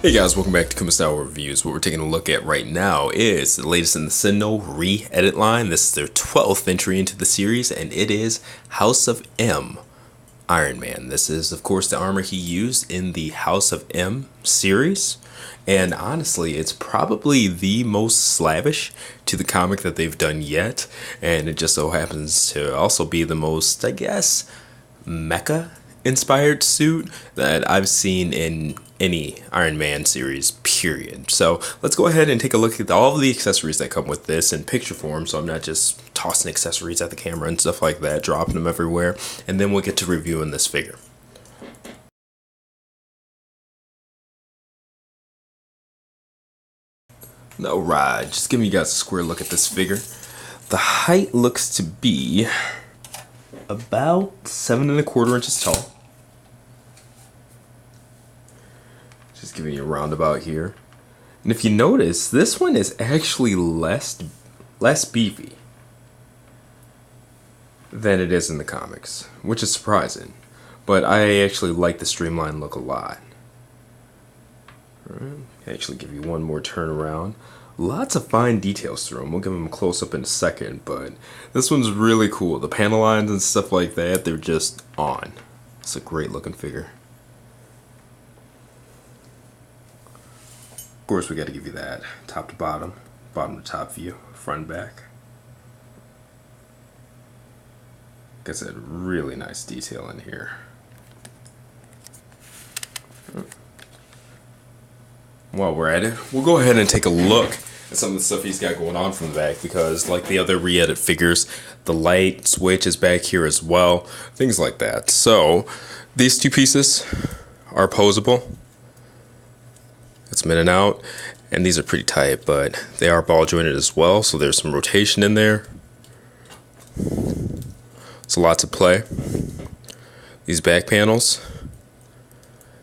Hey guys, welcome back to Kuma Style Reviews. What we're taking a look at right now is the latest in the Sentinel re-edit line. This is their 12th entry into the series, and it is House of M Iron Man. This is, of course, the armor he used in the House of M series, and honestly, it's probably the most slavish to the comic that they've done yet, and it just so happens to also be the most, I guess, mecha inspired suit that I've seen in any Iron Man series, period. So let's go ahead and take a look at all of the accessories that come with this in picture form, so I'm not just tossing accessories at the camera and stuff like that, dropping them everywhere, and then we'll get to reviewing this figure. Alright, just giving you guys a square look at this figure. The height looks to be about 7¼ inches tall. Just giving you a roundabout here. And if you notice, this one is actually less beefy than it is in the comics, which is surprising. But I actually like the streamlined look a lot. Alright, actually give you one more turn around. Lots of fine details through them. We'll give them a close up in a second, but this one's really cool. The panel lines and stuff like that, they're just on. It's a great looking figure. Of course, we got to give you that top to bottom, bottom to top view, front and back. Like I said, really nice detail in here. While we're at it, we'll go ahead and take a look at some of the stuff he's got going on from the back, because like the other re-edit figures, the light switch is back here as well, things like that. So these two pieces are posable. It's in and out, and these are pretty tight, but they are ball jointed as well, so there's some rotation in there. So lots of play. These back panels,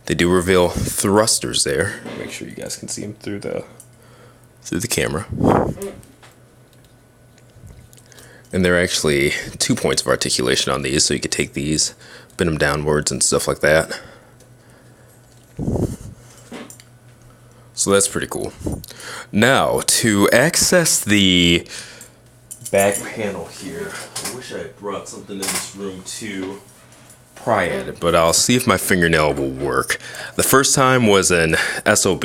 they do reveal thrusters there. Make sure you guys can see them through the camera. And there are actually 2 points of articulation on these, so you could take these, bend them downwards and stuff like that. So that's pretty cool. Now, to access the back panel here, I wish I had brought something in this room too. Pry at it, but I'll see if my fingernail will work. The first time was an SOB.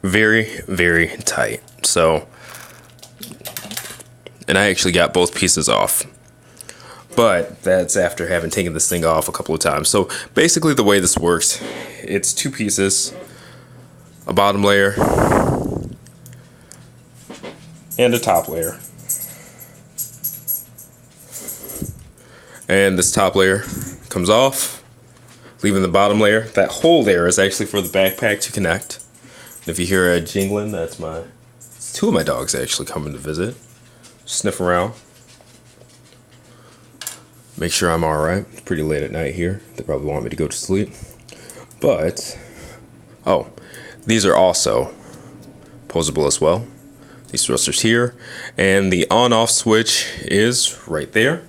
Very, very tight. So, and I actually got both pieces off. But that's after having taken this thing off a couple of times. So basically the way this works, it's 2 pieces, a bottom layer, and a top layer. And this top layer comes off, leaving the bottom layer. That whole layer is actually for the backpack to connect. And if you hear a jingling, that's it's 2 of my dogs actually coming to visit. Sniff around. Make sure I'm alright. It's pretty late at night here. They probably want me to go to sleep. But, oh, these are also posable as well. These thrusters here. And the on-off switch is right there.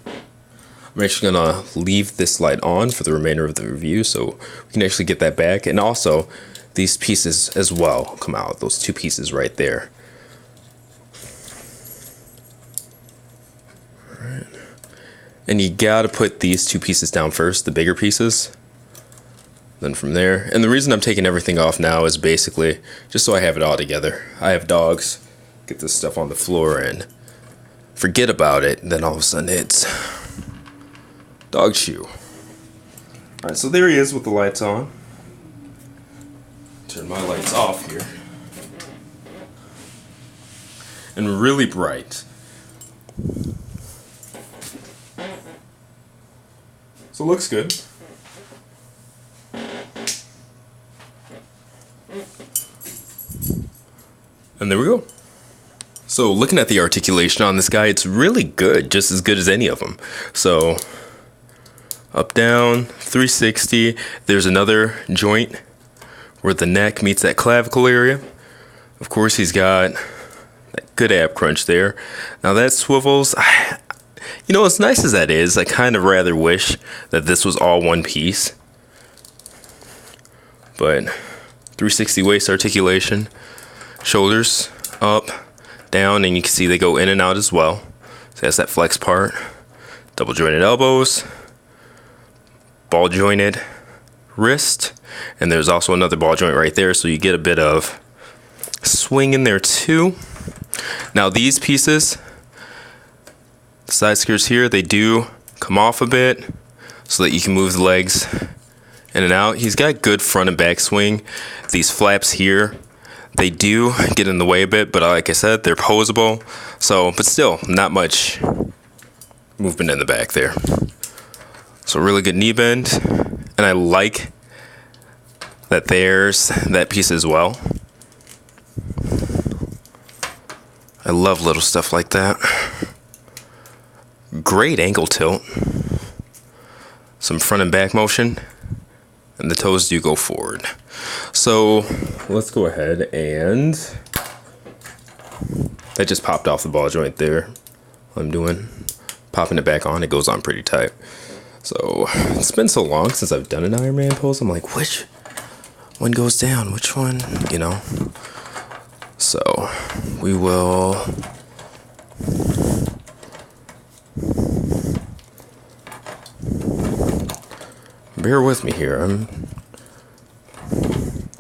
I'm actually going to leave this light on for the remainder of the review so we can actually get that back. And also, these pieces as well come out. Those 2 pieces right there. Alright. And you got to put these 2 pieces down first, the bigger pieces. Then from there. And the reason I'm taking everything off now is basically just so I have it all together. I have dogs. Get this stuff on the floor and forget about it. And then all of a sudden it's dog shoe. Alright, so there he is with the lights on. Turn my lights off here. And really bright. So it looks good. And there we go. So looking at the articulation on this guy, it's really good, just as good as any of them. So up, down, 360. There's another joint where the neck meets that clavicle area. Of course, he's got that good ab crunch there. Now that swivels. You know, as nice as that is, I kind of rather wish that this was all one piece. But 360 waist articulation. Shoulders up, down, and you can see they go in and out as well. So that's that flex part. Double jointed elbows. Ball jointed wrist. And there's also another ball joint right there, so you get a bit of swing in there too. Now these pieces, the side skirts here, they do come off a bit so that you can move the legs in and out. He's got good front and back swing. These flaps here, they do get in the way a bit, but like I said, they're posable. So, but still, not much movement in the back there. So really good knee bend, and I like that there's that piece as well. I love little stuff like that. Great ankle tilt. Some front and back motion. And the toes do go forward. So let's go ahead and... that just popped off the ball joint there. What I'm doing. Popping it back on. It goes on pretty tight. So it's been so long since I've done an Ironman pose. I'm like, which one goes down? Which one? You know? So we will... bear with me here. I'm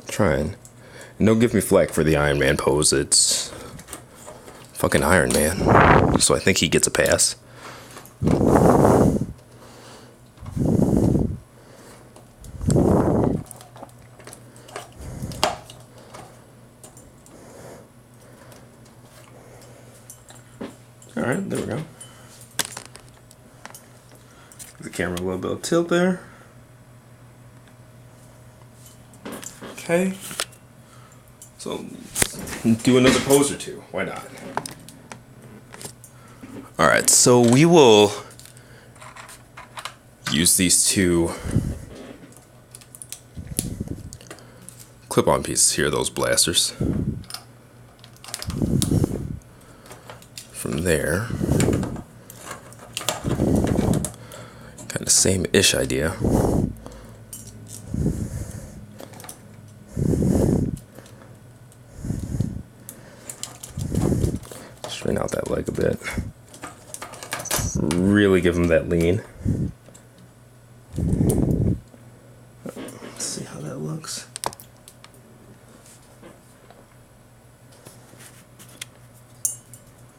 trying. And don't give me flack for the Iron Man pose. It's fucking Iron Man. So I think he gets a pass. Alright, there we go. The camera a little bit of tilt there. Okay. So, do another pose or two. Why not? Alright, so we will use these two clip-on pieces here, those blasters. From there, kind of same-ish idea. Straighten out that leg a bit. Really give him that lean. Let's see how that looks.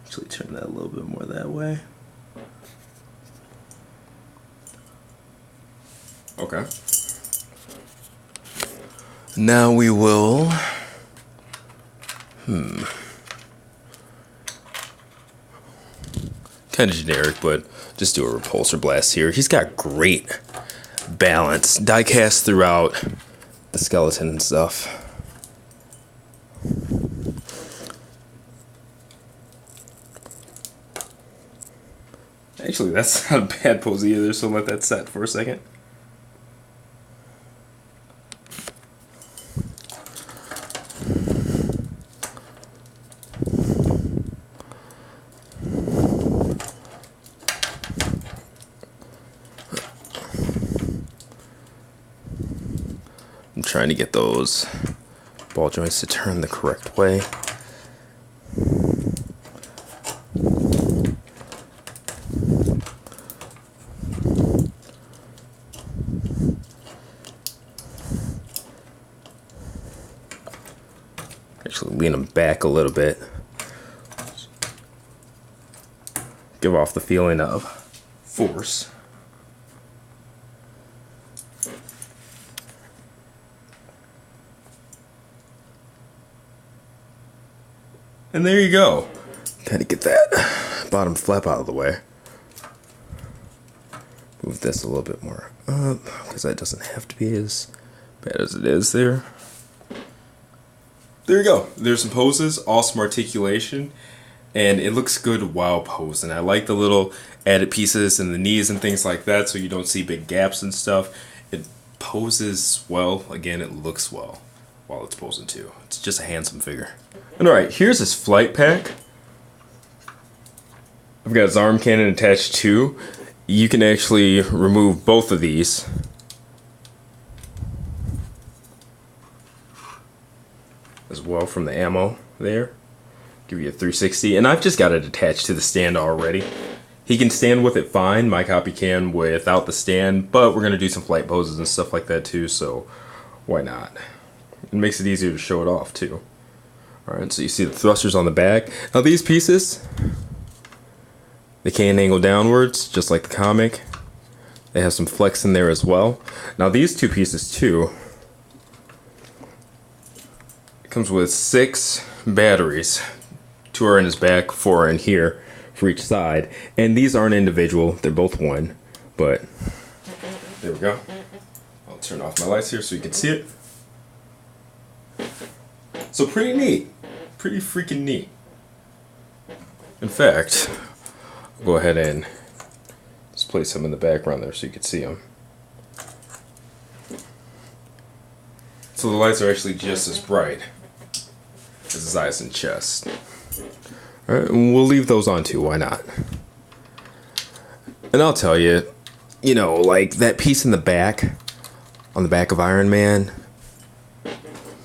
Actually turn that a little bit more that way. Okay. Now we will... kind of generic, but just do a repulsor blast here. He's got great balance. Die cast throughout the skeleton and stuff. Actually, that's not a bad pose either, so let that set for a second. I'm trying to get those ball joints to turn the correct way. Actually lean them back a little bit. Give off the feeling of force. And there you go. Kind of get that bottom flap out of the way. Move this a little bit more up, because that doesn't have to be as bad as it is there. There you go. There's some poses, awesome articulation, and it looks good while posing. I like the little added pieces in the knees and things like that, so you don't see big gaps and stuff. It poses well. Again, it looks well while it's posing too. It's just a handsome figure. And alright, here's his flight pack. I've got his arm cannon attached too. You can actually remove both of these. as well from the ammo there. Give you a 360, and I've just got it attached to the stand already. He can stand with it fine, my copy can without the stand, but we're going to do some flight poses and stuff like that too, so why not? It makes it easier to show it off too. Alright, so you see the thrusters on the back. Now these pieces, they can angle downwards, just like the comic. They have some flex in there as well. Now these two pieces too, it comes with 6 batteries. 2 are in his back, 4 are in here for each side. And these aren't individual, they're both one. But, there we go. I'll turn off my lights here so you can see it. So pretty neat. Pretty freaking neat. In fact, I'll go ahead and just place them in the background there so you can see them. So the lights are actually just as bright as his eyes and chest. Alright, and we'll leave those on too, why not? And I'll tell you, you know, like that piece in the back, on the back of Iron Man,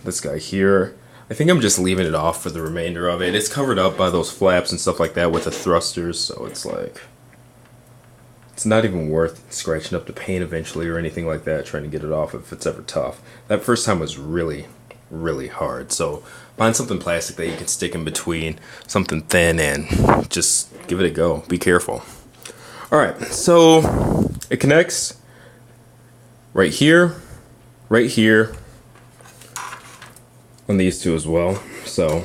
this guy here, I think I'm just leaving it off for the remainder of it. It's covered up by those flaps and stuff like that with the thrusters, so it's like, it's not even worth scratching up the paint eventually or anything like that, trying to get it off if it's ever tough. That first time was really hard, so find something plastic that you can stick in between, something thin, and just give it a go. Be careful. Alright, so it connects right here, on these two as well. So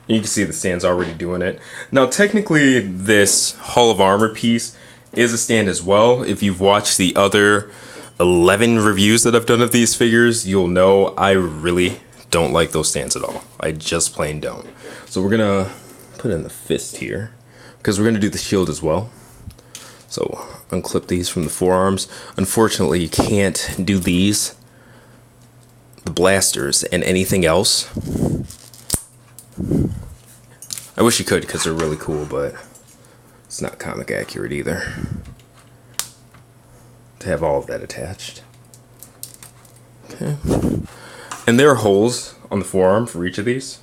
you can see the stand's already doing it. Now technically this Hall of Armor piece is a stand as well. If you've watched the other 11 reviews that I've done of these figures, you'll know I really don't like those stands at all. I just plain don't. So we're gonna put in the fist here, because we're gonna do the shield as well. So unclip these from the forearms. Unfortunately, you can't do these, the blasters, and anything else. I wish you could, because they're really cool, but it's not comic accurate either to have all of that attached. Okay. And there are holes on the forearm for each of these.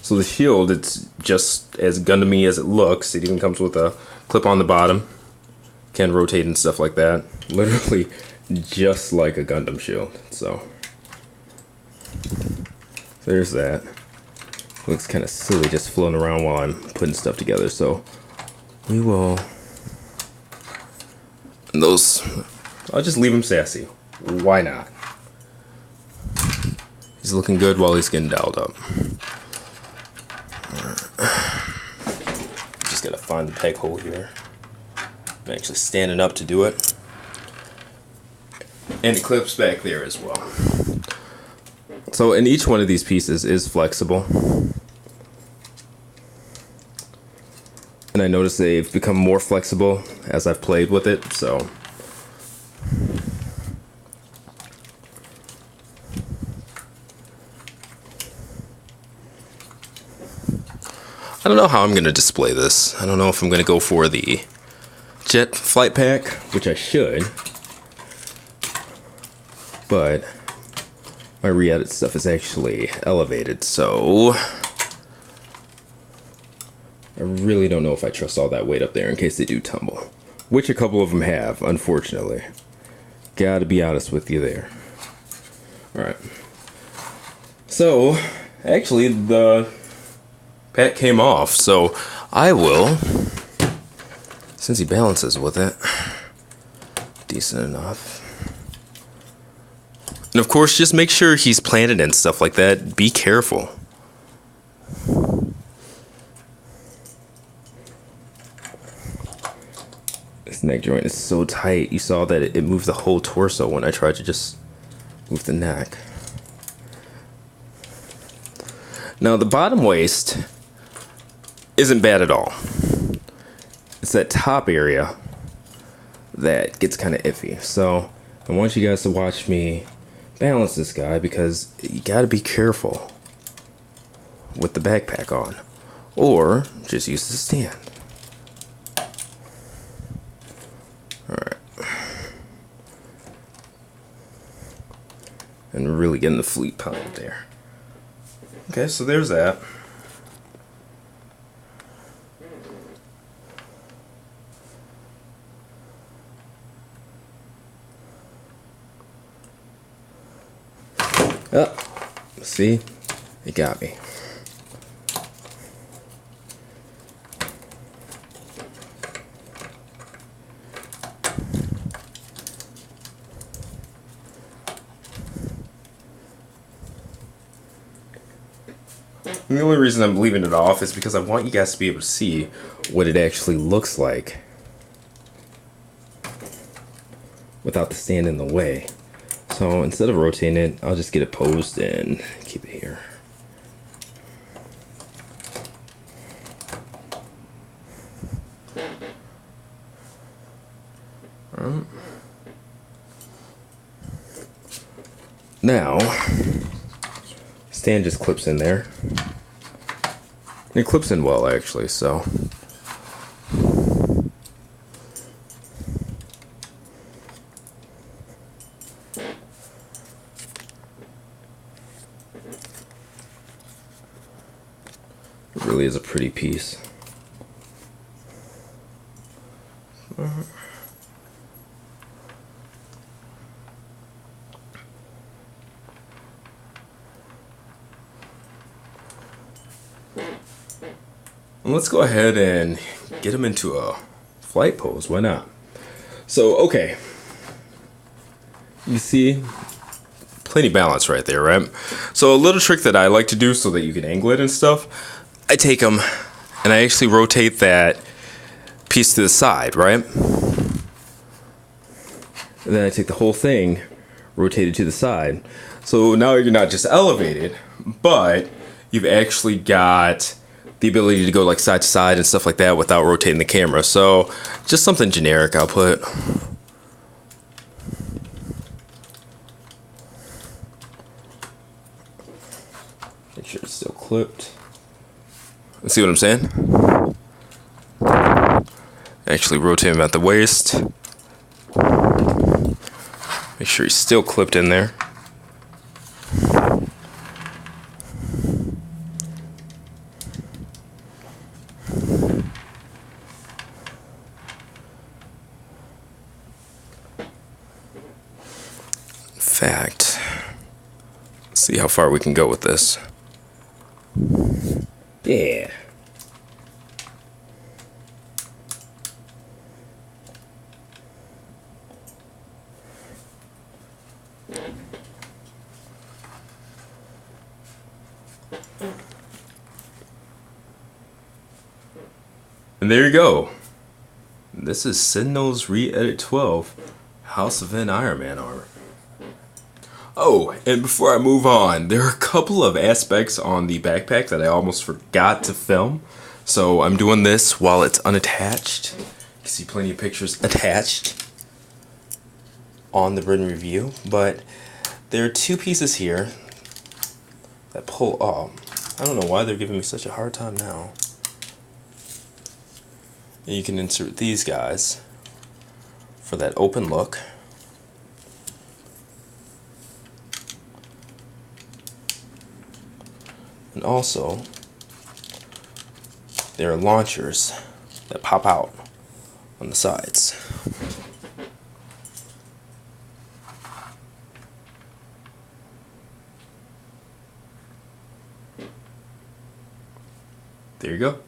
So the shield, it's just as Gundam-y as it looks. It even comes with a clip on the bottom. Can rotate and stuff like that. Literally just like a Gundam shield. So there's that. Looks kind of silly just floating around while I'm putting stuff together. So we will... Those... I'll just leave him sassy. Why not? He's looking good while he's getting dialed up. Just gotta find the peg hole here. I'm actually standing up to do it. And it clips back there as well. So, and each one of these pieces is flexible. And I noticed they've become more flexible as I've played with it, so... I don't know how I'm going to display this. I don't know if I'm going to go for the jet flight pack, which I should. But my re-edit stuff is actually elevated, so I really don't know if I trust all that weight up there in case they do tumble. Which a couple of them have, unfortunately. Gotta be honest with you there. Alright. So, actually, the pack came off, so I will, since he balances with it decent enough, and of course just make sure he's planted and stuff like that. Be careful. This neck joint is so tight. You saw that it moved the whole torso when I tried to just move the neck. Now the bottom waist isn't bad at all. It's that top area that gets kind of iffy. So I want you guys to watch me balance this guy, because you gotta be careful with the backpack on, or just use the stand. and really getting the fleet pound there. Okay, so there's that. Oh, see, it got me. And the only reason I'm leaving it off is because I want you guys to be able to see what it actually looks like without the stand in the way. So instead of rotating it, I'll just get it posed and keep it here. Now, stand just clips in there. It clips in well, actually, so. It really is a pretty piece. Let's go ahead and get him into a flight pose. Why not? So, okay. You see, plenty balance right there, right? So a little trick that I like to do so that you can angle it and stuff, I take them and I actually rotate that piece to the side, right? And then I take the whole thing, rotate it to the side. So now you're not just elevated, but you've actually got the ability to go like side to side and stuff like that without rotating the camera. So just something generic I'll put. Make sure it's still clipped. See what I'm saying? Actually rotate him at the waist. Make sure he's still clipped in there. Fact. Let's see how far we can go with this. Yeah. And there you go. This is Sentinel's Re-Edit 12 House of N Iron Man armor. Oh, and before I move on, there are a couple of aspects on the backpack that I almost forgot to film. So I'm doing this while it's unattached. You can see plenty of pictures attached on the written review. But there are two pieces here that pull up. I don't know why they're giving me such a hard time now. And you can insert these guys for that open look. And also, there are launchers that pop out on the sides. There you go.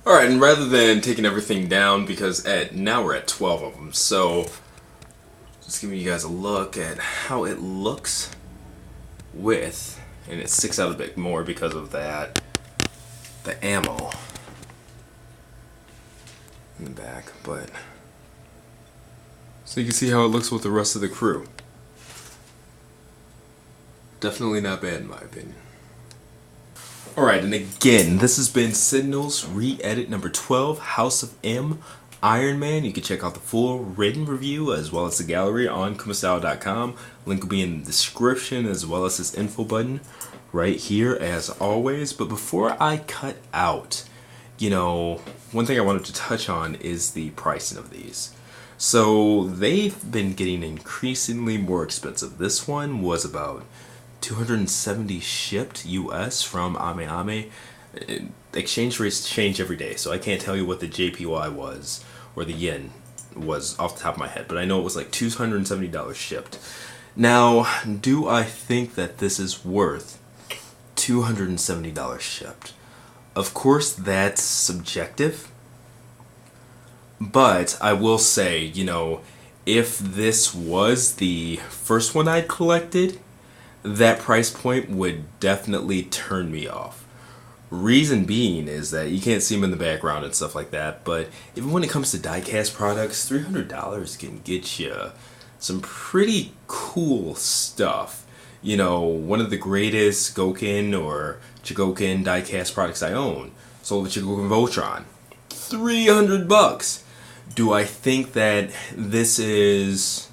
Alright, and rather than taking everything down, because now we're at 12 of them, so just giving you guys a look at how it looks with, and it sticks out a bit more because of that, the ammo in the back, but so you can see how it looks with the rest of the crew. Definitely not bad in my opinion. Alright, and again, this has been Sentinel's Re-Edit number 12, House of M, Iron Man. You can check out the full written review as well as the gallery on kumasao.com. Link will be in the description as well as this info button right here as always. But before I cut out, you know, one thing I wanted to touch on is the pricing of these. So they've been getting increasingly more expensive. This one was about 270 shipped US from Ame Ame. Exchange rates change every day, so I can't tell you what the JPY was or the yen was off the top of my head, but I know it was like $270 shipped. Now, do I think that this is worth $270 shipped? Of course, that's subjective. But I will say, if this was the first one I'd collected, that price point would definitely turn me off. Reason being is that you can't see them in the background and stuff like that, but even when it comes to diecast products, $300 can get you some pretty cool stuff. One of the greatest Goken or Chigoken diecast products I own, sold the Chigoken Voltron. $300. Do I think that this is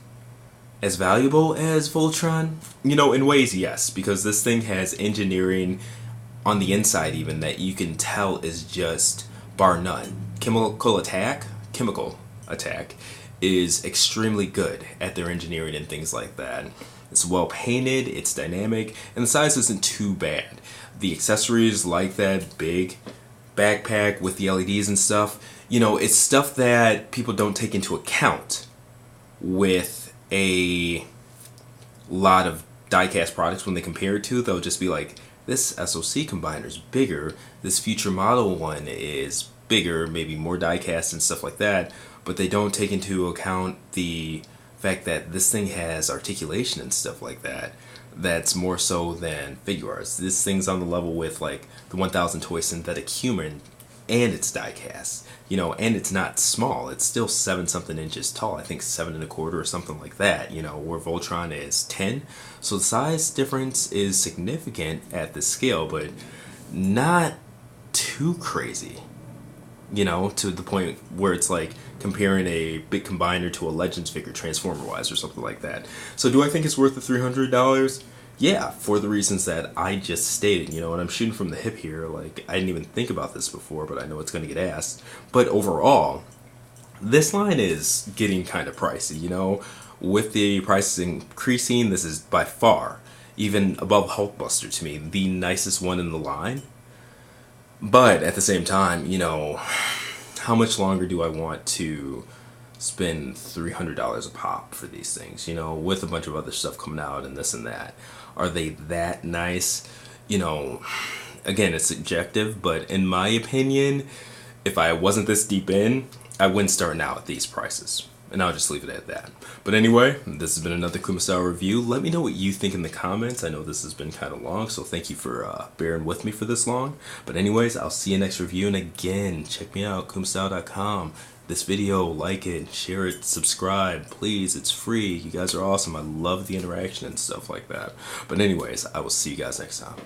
as valuable as Voltron? In ways, yes, because this thing has engineering on the inside even that you can tell is just bar none. Chemical attack is extremely good at their engineering and things like that. It's well painted, it's dynamic, and the size isn't too bad. The accessories like that big backpack with the LEDs and stuff, it's stuff that people don't take into account with a lot of diecast products when they compare it to. They'll just be like, this SoC combiner's bigger, this future model one is bigger, maybe more diecast and stuff like that, but they don't take into account the fact that this thing has articulation and stuff like that. That's more so than Figuarts. This thing's on the level with like the 1000 Toy Synthetic Human, and it's diecast, and it's not small. It's still 7-something inches tall. I think 7.25 or something like that, where Voltron is 10. So the size difference is significant at this scale, but not too crazy, to the point where it's like comparing a big combiner to a Legends figure Transformer-wise or something like that. So do I think it's worth the $300? Yeah, for the reasons that I just stated, and I'm shooting from the hip here, like, I didn't even think about this before, but I know it's going to get asked. But overall, this line is getting kind of pricey, with the prices increasing, this is by far, even above Hulkbuster to me, the nicest one in the line. But at the same time, how much longer do I want to spend $300 a pop for these things, with a bunch of other stuff coming out and this and that? Are they that nice? Again, it's subjective, but in my opinion, if I wasn't this deep in, I wouldn't start now at these prices. And I'll just leave it at that. But anyway, this has been another Kumastyle review. Let me know what you think in the comments. I know this has been kind of long, so thank you for bearing with me for this long. But anyways, I'll see you next review. And again, check me out, kumastyle.com. This video, like it, share it, subscribe, please. It's free. You guys are awesome. I love the interaction and stuff like that. But anyways, I will see you guys next time.